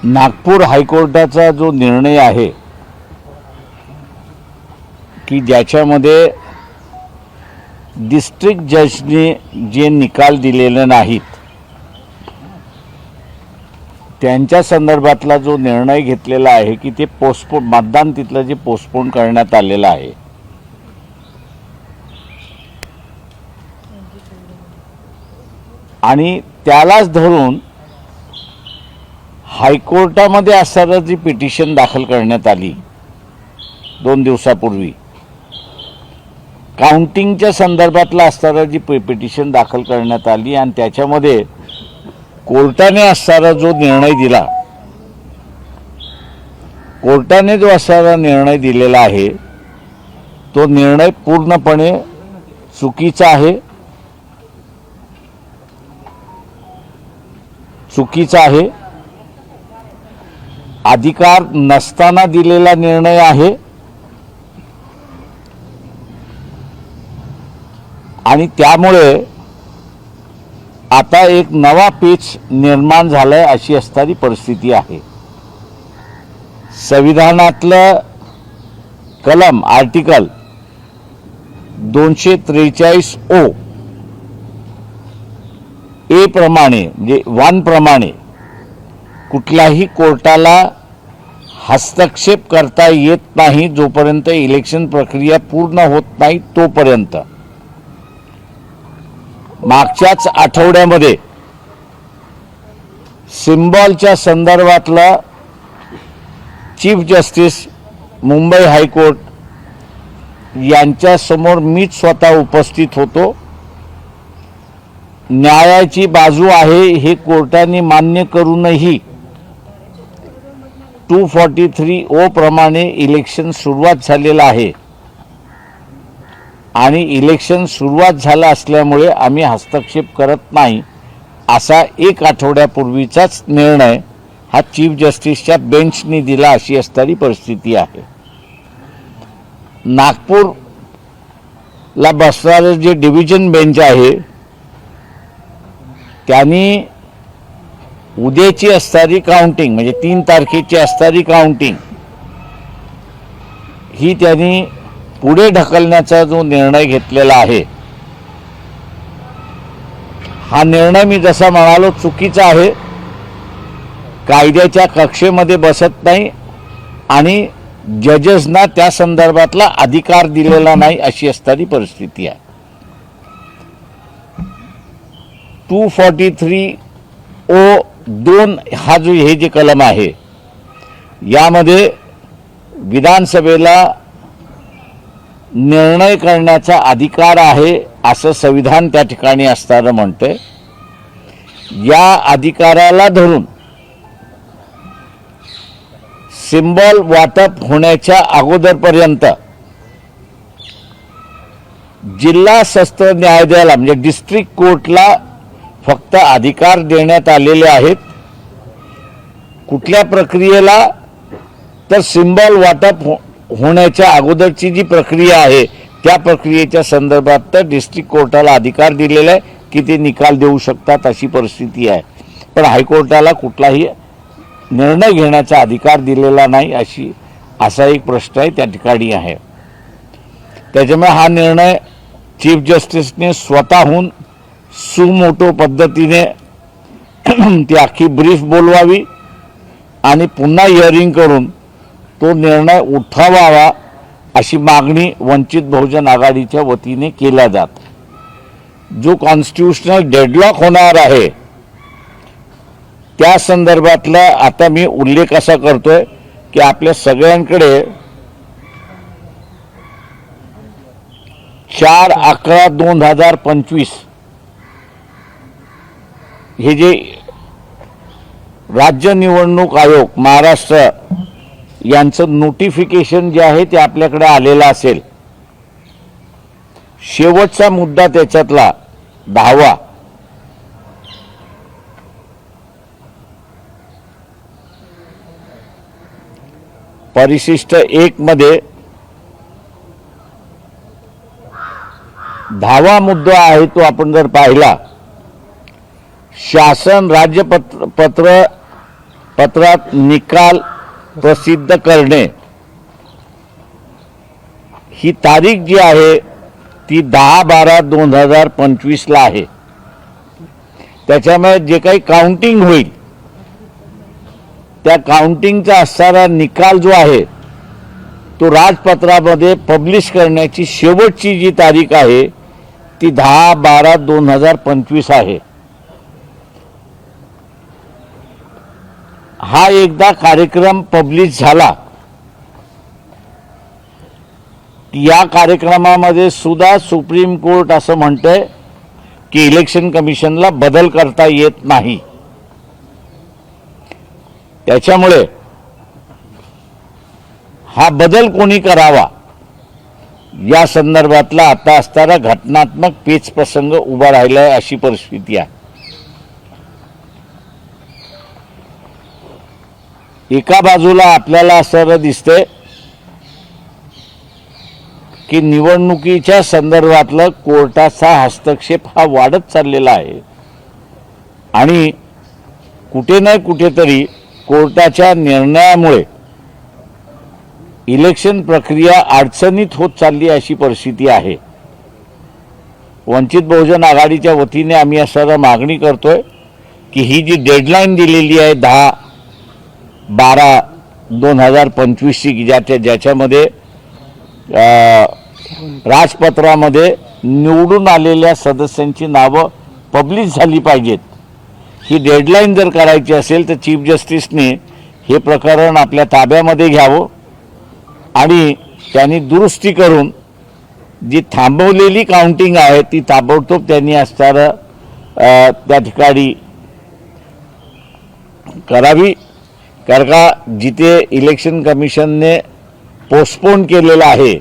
नागपूर हायकोर्टाचा जो निर्णय आहे की ज्याच्यामध्ये डिस्ट्रिक्ट जजने जे निकाल दिलेले नाहीत त्यांच्या संदर्भातला जो निर्णय घेतलेला आहे की ते पोस्टपोन मतदान तिथलं जे पोस्टपोन करण्यात आलेलं आहे आणि त्यालाच धरून हायकोर्टामध्ये असताना जी पिटिशन दाखल करण्यात आली 2 दिवसापूर्वी काउंटिंगच्या संदर्भातला असताना जी पिटिशन दाखल करण्यात आली आणि त्याच्यामध्ये कोर्टाने असताना जो निर्णय दिला कोर्टाने जो असताना निर्णय दिलेला आहे तो निर्णय पूर्णपणे चुकीचा आहे अधिकार नसताना दिलेला निर्णय आहे आणि त्यामुळे आता एक नवा पेच निर्माण झालाय अशी असणारी परिस्थिती आहे। संविधानातलं कलम आर्टिकल 243 ओ ए प्रमाणे म्हणजे 1 प्रमाणे कुठल्याही कोर्टाला हस्तक्षेप करता येत नाही जोपर्यंत इलेक्शन प्रक्रिया पूर्ण होत नाही तोपर्यंत। मागच्याच आठवड्यामध्ये सिम्बॉलच्या संदर्भातला चीफ जस्टिस मुंबई हायकोर्ट यांच्या समोर मीच स्वतः उपस्थित होतो। न्यायाची बाजू आहे हे कोर्टाने मान्य करूनही 243 ओ प्रमाणे इलेक्शन सुरुवात झालेलं आहे आणि इलेक्शन सुरुवात झालं असल्यामुळे आम्ही हस्तक्षेप करत नाही असा 1 आठवड्यापूर्वीचाच निर्णय हा चीफ जस्टिसच्या बेंचने दिला अशी असणारी परिस्थिती आहे। नागपूरला बसणारे जे डिव्हिजन बेंच आहे त्यांनी उद्याची असणारी काउंटिंग म्हणजे 3 तारखेची असणारी काउंटिंग ही त्यांनी पुढे ढकलण्याचा जो निर्णय घेतलेला आहे हा निर्णय मी जसा म्हणालो चुकीचा आहे, कायद्याच्या कक्षेमध्ये बसत नाही आणि जजेसना त्या संदर्भातला अधिकार दिलेला नाही अशी असणारी परिस्थिती आहे। 243 ओ 2 हा जो हे जे कलम आहे यामध्ये विधानसभेला निर्णय करण्याचा अधिकार आहे असं संविधान त्या ठिकाणी असताना म्हणते। या अधिकाराला धरून सिम्बॉल वाटप होण्याच्या अगोदरपर्यंत जिल्हा सत्र न्यायालयाला म्हणजे डिस्ट्रिक्ट कोर्टला फक्त अधिकार देण्यात आलेले आहेत। कुठल्या प्रक्रियेला तर सिम्बॉल वाटप होण्याच्या अगोदरची जी प्रक्रिया आहे त्या प्रक्रियेच्या संदर्भात तर डिस्ट्रिक्ट कोर्टाला अधिकार दिलेला आहे की ते निकाल देऊ शकतात अशी परिस्थिती आहे, पण हायकोर्टाला कुठलाही निर्णय घेण्याचा अधिकार दिलेला नाही असा एक प्रश्न आहे त्या ठिकाणी आहे। त्याच्यामुळे हा निर्णय चीफ जस्टिसने स्वतःहून सुमोटो पद्धतीने ती अख्खी ब्रीफ बोलवावी आणि पुन्हा हिअरिंग करून तो निर्णय उठवावा अशी मागणी वंचित बहुजन आघाडीच्या वतीने केल्या जात। जो कॉन्स्टिट्यूशनल डेडलॉक होणार आहे त्या संदर्भातला आता मी उल्लेख असा करतोय की आपल्या सगळ्यांकडे 4/11/2025 हे जे राज्य निवडणूक आयोग महाराष्ट्र यांचं नोटिफिकेशन जे आहे ते आपल्याकडे आलेलं असेल। शेवटचा मुद्दा त्याच्यातला 10वा परिशिष्ट 1 मध्ये 10वा मुद्दा आहे तो आपण जर पाहिला शासन राज्यपत्र पत्रात निकाल प्रसिद्ध करणे ही तारीख जी आहे ती 10/12/2025 आहे. त्याच्यामुळे जे काही काउंटिंग होईल त्या काउंटिंगचा असणारा निकाल जो आहे तो राजपत्रामध्ये पब्लिश करण्याची शेवटची जी तारीख आहे ती 10/12/2025 आहे. हा एकदा कार्यक्रम पब्लिश झाला या कार्यक्रमामध्ये सुद्धा सुप्रीम कोर्ट असं म्हणतंय की इलेक्शन कमिशनला बदल करता येत नाही. त्याच्यामुळे हा बदल कोणी करावा या संदर्भातला आता असणारा घटनात्मक पेच प्रसंग उभा राहिलाय अशी परिस्थिती आहे. एका बाजूला आपल्याला असं दिसतंय की निवडणुकीच्या संदर्भातलं कोर्टाचा हस्तक्षेप हा वाढत चाललेला आहे आणि कुठे ना कुठेतरी कोर्टाच्या निर्णयामुळे इलेक्शन प्रक्रिया अडचणीत होत चालली अशी परिस्थिती आहे. वंचित बहुजन आघाडीच्या वतीने आम्ही असं मागणी करतोय की ही जी डेडलाईन दिलेली आहे 10/12/2025 ची ज्याच्यामध्ये राजपत्रामध्ये निवडून आलेल्या सदस्यांची नावं पब्लिश झाली पाहिजेत. ही डेडलाईन जर करायची असेल तर चीफ जस्टिसने हे प्रकरण आपल्या ताब्यामध्ये घ्यावं आणि त्यांनी दुरुस्ती करून जी थांबवलेली काउंटिंग आहे ती ताबडतोब त्यांनी असणारं त्या ठिकाणी करावी. कारण का जिथे इलेक्शन कमिशनने पोस्टपोन केलेला आहे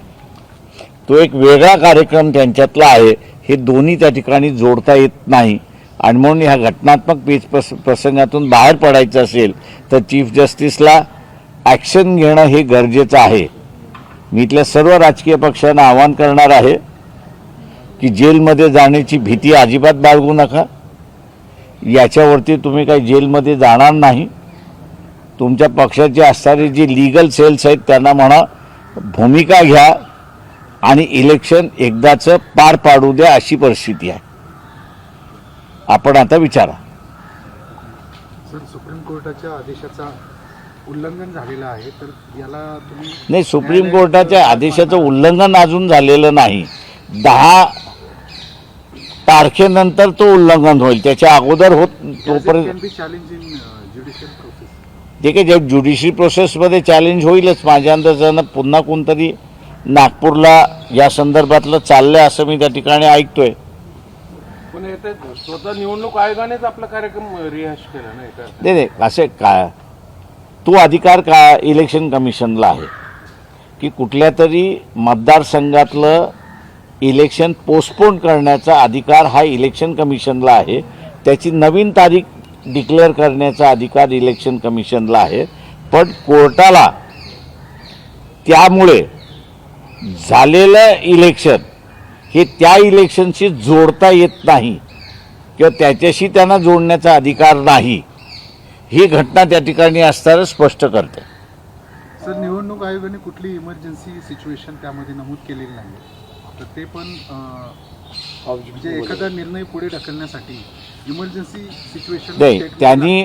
तो एक वेगळा कार्यक्रम त्यांच्यातला आहे. हे दोन्ही त्या ठिकाणी जोडता येत नाही आणि म्हणून ह्या घटनात्मक पेच प्रसंगातून बाहेर पडायचं असेल तर चीफ जस्टिसला ॲक्शन घेणं हे गरजेचं आहे. मी इथल्या सर्व राजकीय पक्षांना आवाहन करणार आहे की जेलमध्ये जाण्याची भीती अजिबात बाळगू नका. याच्यावरती तुम्ही काही जेलमध्ये जाणार नाही. तुमच्या पक्षाची असणारी जी लीगल सेल्स आहेत त्यांना म्हणा भूमिका घ्या आणि इलेक्शन एकदाचं पार पाडू द्या अशी परिस्थिती आहे. आपण आता विचारा. सर, सुप्रीम कोर्टाच्या आदेशाचा उल्लंघन झालेलं आहे तर याला तुम्ही नाही, सुप्रीम कोर्टाच्या आदेशाचं उल्लंघन अजून झालेलं नाही. 10 तारखेनंतर तो उल्लंघन होईल. त्याच्या अगोदर होत तोपर्यंत जे काही ज्युडिशरी प्रोसेसमध्ये चॅलेंज होईलच. माझ्या अंदाजानं पुन्हा कोणतरी नागपूरला या संदर्भातलं चाललंय असं मी त्या ठिकाणी ऐकतोय. पण स्वतः निवडणूक आयोगानेच आपला कार्यक्रम रिहाश केला नाही. नाही असे काय तो अधिकार का इलेक्शन कमिशनला आहे की कुठल्या तरी मतदारसंघातलं इलेक्शन पोस्टपोन करण्याचा अधिकार हा इलेक्शन कमिशनला आहे. त्याची नवीन तारीख डिक्लेअर करण्याचा अधिकार इलेक्शन कमिशनला आहे. पण कोर्टाला त्यामुळे झालेलं इलेक्शन हे त्या इलेक्शनशी जोडता येत नाही किंवा त्याच्याशी त्यांना जोडण्याचा अधिकार नाही. ही घटना त्या ठिकाणी असताना स्पष्ट करते. सर, निवडणूक आयोगाने कुठली इमर्जन्सी सिच्युएशन त्यामध्ये नमूद केलेली नाही तर ते पण म्हणजे एखादा निर्णय पुढे ढकलण्यासाठी इमर्जन्सी सिच्युएशन नाही. त्यांनी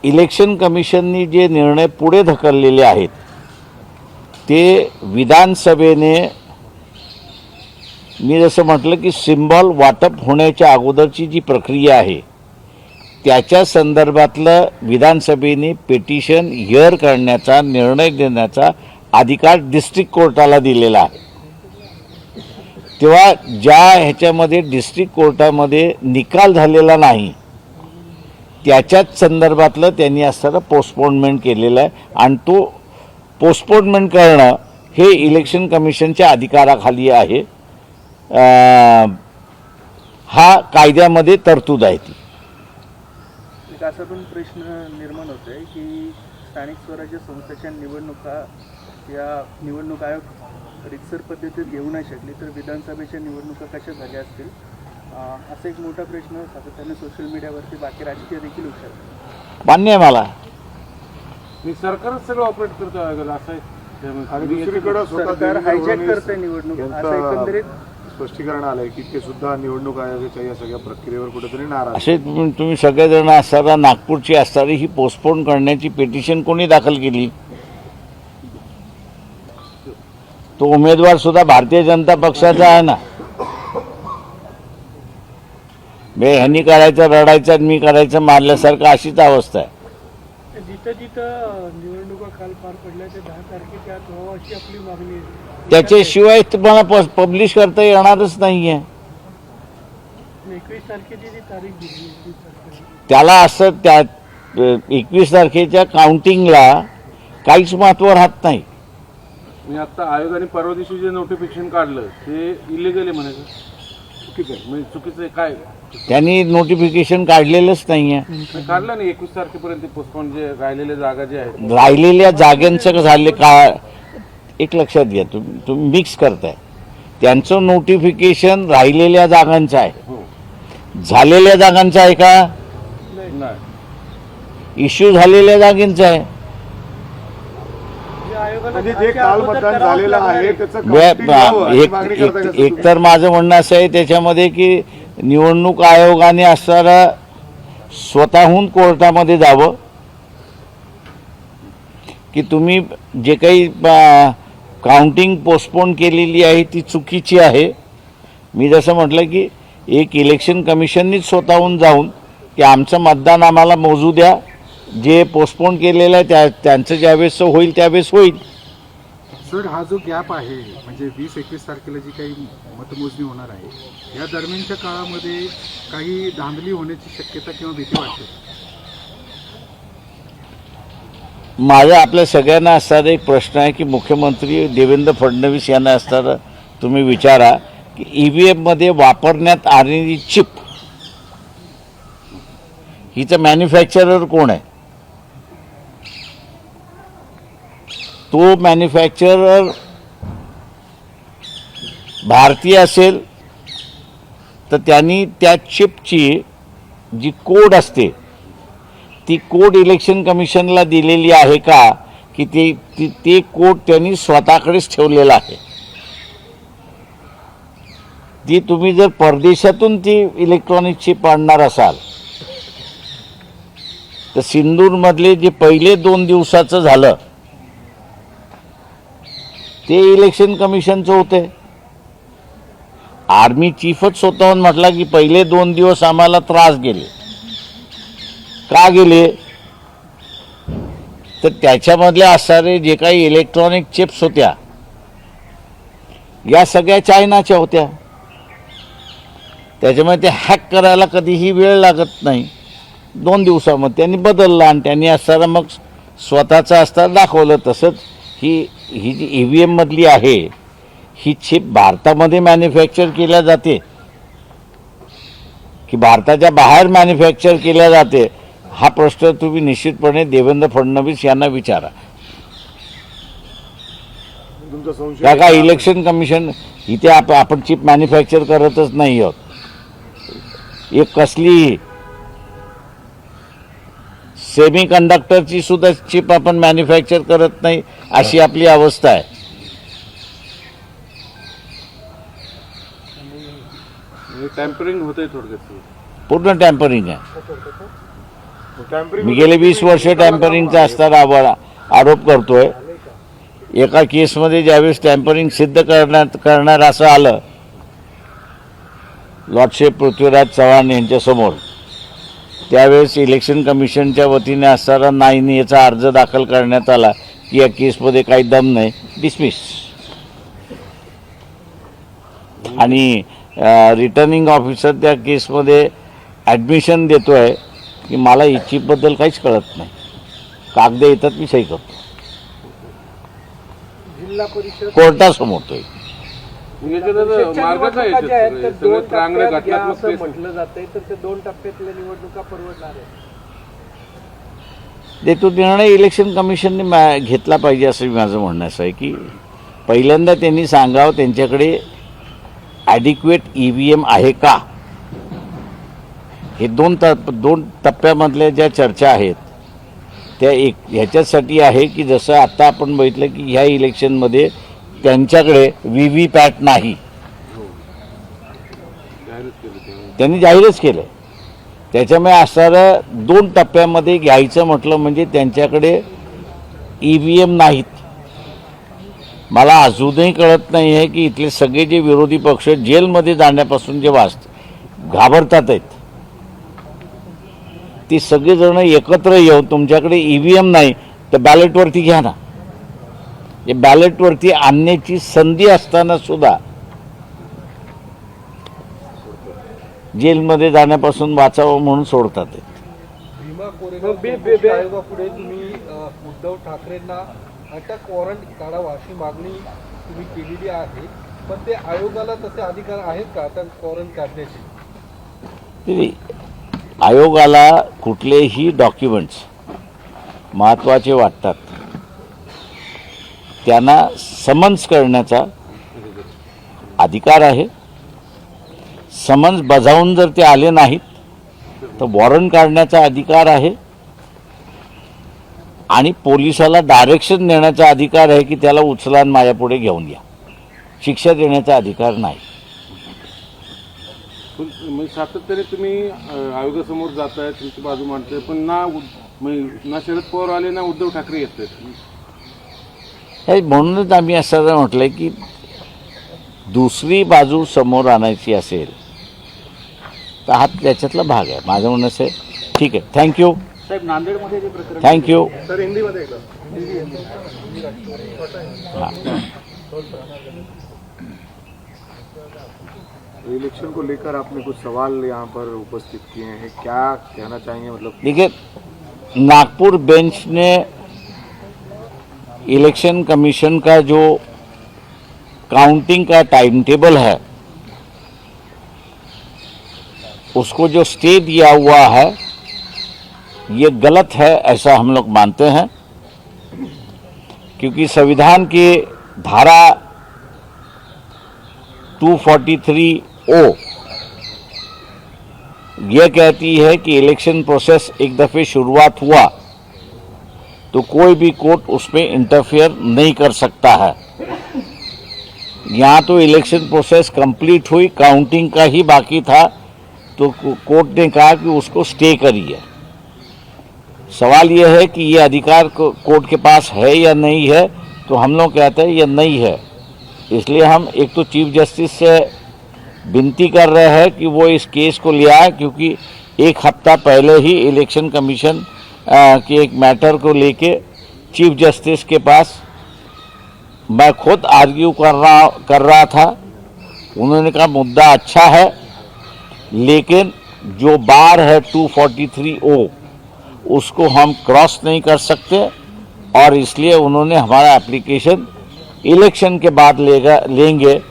इलेक्शन कमिशननी जे निर्णय पुढे ढकललेले आहेत ते विधानसभेने मी जसं म्हटलं की सिम्बॉल वाटप होण्याच्या अगोदरची जी प्रक्रिया आहे त्याच्या संदर्भातलं विधानसभेने पिटिशन हिअर करण्याचा निर्णय देण्याचा अधिकार डिस्ट्रिक्ट कोर्टाला दिलेला आहे. तेव्हा ज्या ह्याच्यामध्ये डिस्ट्रिक्ट कोर्टामध्ये निकाल झालेला नाही त्याच्याच संदर्भातलं त्यांनी असताना पोस्टपोनमेंट केलेलं आहे आणि तो पोस्टपोनमेंट करणं हे इलेक्शन कमिशनच्या अधिकाराखाली आहे. हा कायद्यामध्ये तरतूद आहे. ती एक असा पण प्रश्न निर्माण होतो आहे की स्थानिक स्वराज्य संस्थेच्या निवडणुका या निवडणूक आयोग रितसर पद्धतीत घेऊ नाही शकली तर विधानसभेच्या निवडणुका कशा झाल्या असतील असा एक मोठा प्रश्न सातत्याने सोशल मीडियावरती बाकी राजकीय देखील उचलतात. मान्य आहे मला. मी सरकारच सगळं ऑपरेट करतो आयोगाला असं आहे. आणि दुसरीकडे स्वतः सरकार देवेंद्र हायजॅक फडणवीस करते निवडणूक असं यांचं एकंदरीत स्पष्टीकरण आलंय की ते सुद्धा निवडणूक आयोगाच्या या सगळ्या प्रक्रियेवर कुठेतरी नाराज असे तुम्ही सगळेजण असताना नागपूरची असणारी ही पोस्टपोन करण्याची पिटिशन कोणी दाखल केली? तो उमेदवार सुद्धा भारतीय जनता पक्षाचा आहे ना. ह्यांनी करायचं रडायचं आणि मी करायचं मारल्यासारखं अशीच अवस्था आहे. जिथं जिथं निवडणुका काल पार पडल्या ते 10 तारखेच्या आत व्हावं अशी आपली मागणी आहे. त्याच्याशिवाय तुम्हाला पब्लिश करता येणारच नाहीये. 21 तारखेची जी तारीख दिली 21 तारखेला त्याला असं त्या 21 तारखेच्या काउंटिंगला काहीच महत्व राहत नाही. मी आता आयोगाने परवा दिवशी जे नोटिफिकेशन काढलं ते इलिगल आहे म्हणायचं. चुकीचं आहे म्हणजे चुकीचं आहे काय त्यांनी नोटिफिकेशन काढलेलंच नाहीये. काढलं नाही. 21 तारखेपर्यंत पोस्टपोन जे राहिलेल्या जागा जे आहेत राहिलेल्या जागांचं झाले का एक लक्षात घ्या. तुम्ही मिक्स करताय. त्यांचं नोटिफिकेशन राहिलेल्या जागांचं आहे. हो झालेल्या जागांचं आहे का? नाही इश्यू झालेल्या जागेंचं आहे. जे आयोगाला म्हणजे जे दहाच्या काल अगोदर मतदान करावंच झालेलं लागणार आहे आहे. त्याचं counting व्हावं अशी मागणी करताय का एक तर माझं म्हणणं असं आहे त्याच्यामध्ये की निवडणूक आयोगाने असणारा स्वतःहून कोर्टामध्ये जावं की तुम्ही जे काही काउंटिंग पोस्टपोन केलेली आहे ती चुकीची आहे. मी जसं म्हटलं की एक इलेक्शन कमिशननीच स्वतःहून जाऊन की आमचं मतदान आम्हाला मोजू द्या. जे पोस्टपोन केलेलं आहे त्यांचं ज्यावेळेस होईल त्यावेळेस होईल. सर हा जो गॅप आहे म्हणजे 20-21 तारखेला जी काही मतमोजणी होणार आहे या दरम्यानच्या काळामध्ये काही धांदली होण्याची शक्यता किंवा भीती वाटते? माझा आपल्या सगळ्यांना असणारा एक प्रश्न आहे की मुख्यमंत्री देवेंद्र फडणवीस यांना असणारा तुम्ही विचारा की EVM-मध्ये वापरण्यात आलेली चिप हिचं मॅन्युफॅक्चरर कोण आहे? तो मॅन्युफॅक्चरर भारतीय असेल तर त्यांनी त्या चिपची जी कोड असते ती कोड इलेक्शन कमिशनला दिलेली आहे का की ते कोड त्यांनी स्वतःकडेच ठेवलेला आहे? ती तुम्ही जर परदेशातून ती इलेक्ट्रॉनिक चिप आणणार असाल तर सिंदूरमधले जे पहिले 2 दिवसाचं झालं ते इलेक्शन कमिशनचं होते. आर्मी चीफच स्वतःहून म्हटला की पहिले 2 दिवस आम्हाला त्रास गेले. का गेले? तर त्याच्यामधले असणारे जे काही इलेक्ट्रॉनिक चिप्स होत्या या सगळ्या चायनाच्या होत्या. त्याच्यामुळे ते हॅक करायला कधीही वेळ लागत नाही. 2 दिवसामध्ये त्यांनी बदललं आणि त्यांनी असताना मग स्वतःचं असताना दाखवलं. तसंच ही जी EVM-मधली आहे ही चिप भारतामध्ये मॅन्युफॅक्चर केल्या जाते की भारताच्या बाहेर मॅन्युफॅक्चर केल्या जाते हा प्रश्न तुम्ही निश्चितपणे देवेंद्र फडणवीस यांना विचारा. तुमचा संशय का इलेक्शन कमिशन इथे आपण चिप मॅन्युफॅक्चर करतच नाही आहोत. एक कसली सेमी कंडक्टरची सुद्धा चिप आपण मॅन्युफॅक्चर करत नाही अशी आपली अवस्था आहे. टॅम्परिंग होतंय थोडक्यात. पूर्ण टॅम्परिंग आहे. टॅम्परिंग मी गेले 20 वर्ष टॅम्परिंगचा असताना आरोप करतोय. एका केसमध्ये ज्यावेळेस टॅम्परिंग सिद्ध करणार असं आलं लॉर्डशिप पृथ्वीराज चव्हाण यांच्यासमोर त्यावेळेस इलेक्शन कमिशनच्या वतीने असणारा नाही याचा अर्ज दाखल करण्यात आला की या केसमध्ये काही दम नाही, डिसमिस. आणि रिटर्निंग ऑफिसर त्या केसमध्ये ॲडमिशन देतो आहे की मला ही चिपबद्दल काहीच कळत नाही. कागद येतात मी सही करतो. जिल्हा परिषद कोर्टासमोर तो मार्ग काय निवडणुका ज्या आहेत त्या 2 चांगल्या टप्प्यात घ्या घटनात्मक असं केस म्हटलं जातंय तर ते 2 टप्प्यातल्या निवडणुका परवडणार आहेत. तो निर्णय इलेक्शन कमिशनने घेतला पाहिजे असं माझं म्हणणं असं आहे की पहिल्यांदा त्यांनी सांगावं त्यांच्याकडे ॲडिक्वेट EVM आहे का हे दोन टप्प्यामधल्या ज्या चर्चा आहेत त्या एक ह्याच्यासाठी आहे की जसं आता आपण बघितलं की ह्या इलेक्शनमध्ये त्यांच्याकडे व्हीव्हीपॅट नाही, जाहीरच केलं ते. त्यांनी जाहीरच केलं. त्याच्यामुळे असणारं 2 टप्प्यामध्ये घ्यायचं म्हटलं म्हणजे त्यांच्याकडे EVM नाहीत. मला अजूनही कळत नाही आहे की इथले सगळे जे विरोधी पक्ष जेलमध्ये जाण्यापासून जे घाबरतात आहेत ती सगळेजण एकत्र येऊन तुमच्याकडे EVM नाही तर बॅलेटवरती घ्या ना. हे बॅलेटवरती आणण्याची संधी असताना सुद्धा जेलमध्ये जाण्यापासून वाचावं म्हणून सोडतात ते. भीमा कोरेगाव आयोगापुढे तुम्ही उद्धव ठाकरेंना अटक वॉरंट काढावा अशी मागणी तुम्ही केलेली आहे, पण ते आयोगाला तसे अधिकार आहेत का अटक वॉरंट काढण्याचे? आयोगाला कुठलेही डॉक्युमेंट्स महत्त्वाचे वाटतात त्यांना समन्स करण्याचा अधिकार आहे. समन्स बजावून जर ते आले नाहीत तर वॉरंट काढण्याचा अधिकार आहे आणि पोलिसाला डायरेक्शन देण्याचा अधिकार आहे की त्याला उचला आणि माझ्यापुढे घेऊन या. शिक्षा देण्याचा अधिकार नाही. पण म्हणजे सातत्याने तुम्ही आयोगासमोर जाताय, तुमची बाजू मांडताय, पण ना शरद पवार आले ना उद्धव ठाकरे येत आहेत. हे म्हणूनच आम्ही असं म्हटलंय की दुसरी बाजू समोर आणायची असेल तर हा त्याच्यातला भाग आहे. माझं म्हणणं असं आहे. ठीक आहे, थँक्यू. साहेब, नांदेडमध्ये जे प्रकरण थँक्यू. सर हिंदीमध्ये एकदा. इलेक्शन को लेकर आपने कुछ सवाल यहाँ पर उपस्थित किए हैं, क्या कहना चाहेंगे? मतलब देखिए, नागपुर बेंच ने इलेक्शन कमीशन का जो काउंटिंग का टाइम टेबल है उसको जो स्टे दिया हुआ है ये गलत है, ऐसा हम लोग मानते हैं. क्योंकि संविधान की धारा 243(o) ये कहती है कि इलेक्शन प्रोसेस एक दफ़े शुरुआत हुआ तो कोई भी कोर्ट उसमें इंटरफेयर नहीं कर सकता है. यहाँ तो इलेक्शन प्रोसेस कंप्लीट हुई, काउंटिंग का ही बाकी था, तो कोर्ट ने कहा कि उसको स्टे करिए. सवाल यह है कि ये अधिकार कोर्ट के पास है या नहीं है, तो हम लोग कहते हैं ये नहीं है. इसलिए हम एक तो चीफ जस्टिस से विनती कर रहे हैं कि वो इस केस को ले आए, क्योंकि 1 हफ्ता पहले ही इलेक्शन कमीशन के एक मैटर को लेके चीफ जस्टिस के पास मैं खुद आर्ग्यू कर रहा था. उन्होंने कहा मुद्दा अच्छा है, लेकिन जो बार है 243(o) उसको हम क्रॉस नहीं कर सकते, और इसलिए उन्होंने हमारा एप्लीकेशन इलेक्शन के बाद लेंगे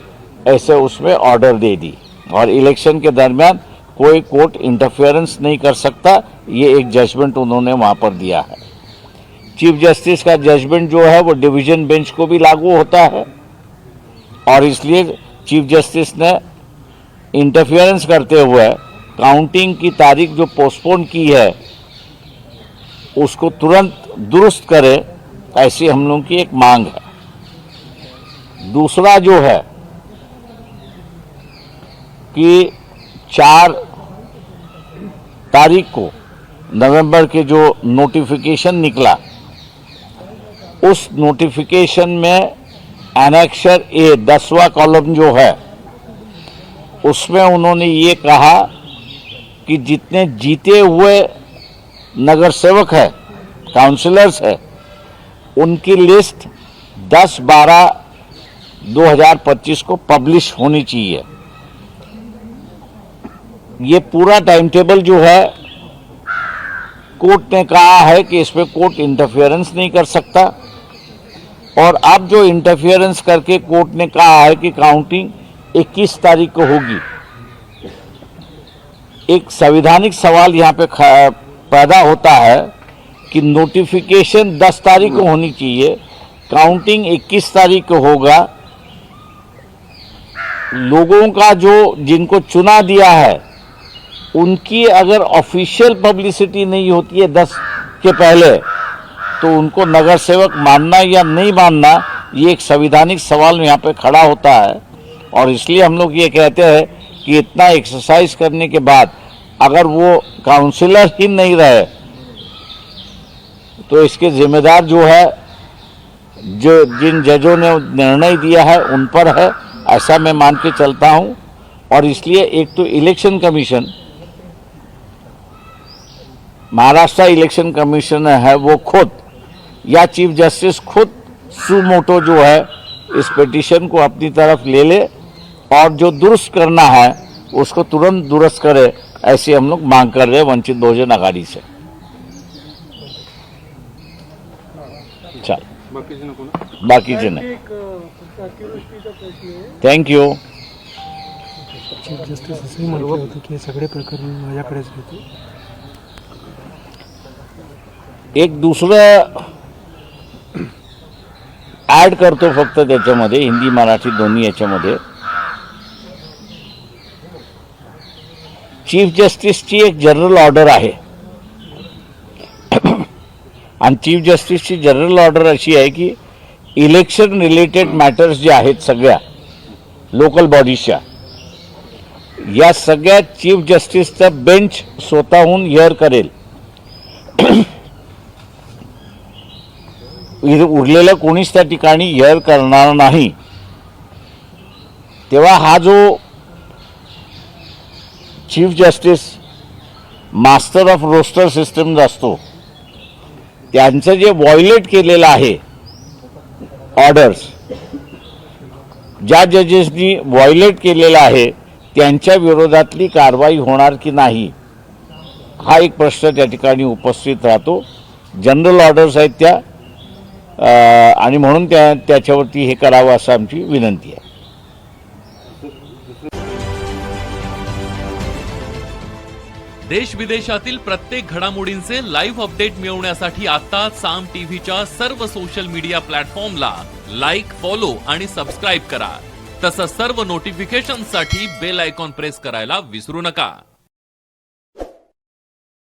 ऐसे उसमें ऑर्डर दे दी. और इलेक्शन के दरमियान कोई कोर्ट इंटरफेरेंस नहीं कर सकता, ये एक जजमेंट उन्होंने वहाँ पर दिया है. चीफ जस्टिस का जजमेंट जो है वो डिवीजन बेंच को भी लागू होता है, और इसलिए चीफ जस्टिस ने इंटरफेरेंस करते हुए काउंटिंग की तारीख जो पोस्टपोन की है उसको तुरंत दुरुस्त करे, ऐसी हम लोगों की एक मांग है. दूसरा जो है कि 4 तारीख को नवंबर के जो नोटिफिकेशन निकला, उस नोटिफिकेशन में एनेक्सर ए 10वां कॉलम जो है उसमें उन्होंने ये कहा कि जितने जीते हुए नगर सेवक है, काउंसिलर्स है, उनकी लिस्ट 10/12/2025 को पब्लिश होनी चाहिए. ये पूरा टाइम टेबल जो है कोर्ट ने कहा है कि इसमें कोर्ट इंटरफेरेंस नहीं कर सकता, और अब जो इंटरफेरेंस करके कोर्ट ने कहा है कि काउंटिंग 21 तारीख को होगी. एक संवैधानिक सवाल यहाँ पे पैदा होता है कि नोटिफिकेशन 10 तारीख को होनी चाहिए, काउंटिंग 21 तारीख को होगा. लोगों का जो जिनको चुना दिया है उनकी अगर ऑफिशियल पब्लिसिटी नहीं होती है 10 के पहले, तो उनको नगर सेवक मानना या नहीं मानना, ये एक संवैधानिक सवाल यहाँ पे खड़ा होता है। और इसलिए हम लोग ये कहते हैं कि इतना एक्सरसाइज करने के बाद अगर वो काउंसिलर ही नहीं रहे, तो इसके जिम्मेदार जो है, जो जिन जजों ने निर्णय दिया है उन पर है, ऐसा मैं मान के चलता हूं। और इसलिए एक तो election commission, Maharashtra election commission है, वो खुद या चीफ जस्टिस खुद सुमोटो जो है इस पिटीशन को अपनी तरफ ले ले और जो दुरुस्त करना है उसको तुरंत दुरुस्त करे, ऐसी हम लोग मांग कर रहे हैं वंचित बहुजन आघाड़ी से। चल बाकीचे नको ना? बाकीचे नाही। एक फक्त अतिवृष्टीचा प्रश्न आहे. थँक्यू। चीफ जस्टिस असंही म्हटलं होतं की हे सगळे प्रकरण माझ्याकडेच घेतो. एक दुसरं ऍड करतो फक्त त्याच्यामध्ये, हिंदी मराठी दोन्ही याच्यामध्ये, चीफ जस्टिसची एक जनरल ऑर्डर आहे आणि चीफ जस्टिसची जनरल ऑर्डर अशी आहे की इलेक्शन रिलेटेड मॅटर्स जे आहेत सगळ्या लोकल बॉडीजच्या, या सगळ्या चीफ जस्टिसचा बेंच स्वतःहून हिअर करेल. उरलेलं कोणीच त्या ठिकाणी हिअर करणार नाही. तेव्हा हा जो chief justice master of roster system असतो, त्यांचं जे व्हायोलेट केलेलं आहे ऑर्डर्स, ज्या जजेसनी व्हायोलेट केलेलं आहे त्यांच्या विरोधातली कारवाई होणार की नाही, हा एक प्रश्न त्या ठिकाणी उपस्थित राहतो. जनरल ऑर्डर्स आहेत त्या, आणि म्हणून त्याच्यावरती हे करावं असं आमची विनंती आहे. देश विदेशातील प्रत्येक घडामोडींचे लाईव्ह अपडेट मिळवण्यासाठी आता साम टीव्हीच्या सर्व सोशल मीडिया प्लॅटफॉर्मला लाईक, फॉलो आणि सबस्क्राईब करा. तसंच सर्व नोटिफिकेशनसाठी बेल आयकॉन प्रेस करायला विसरू नका.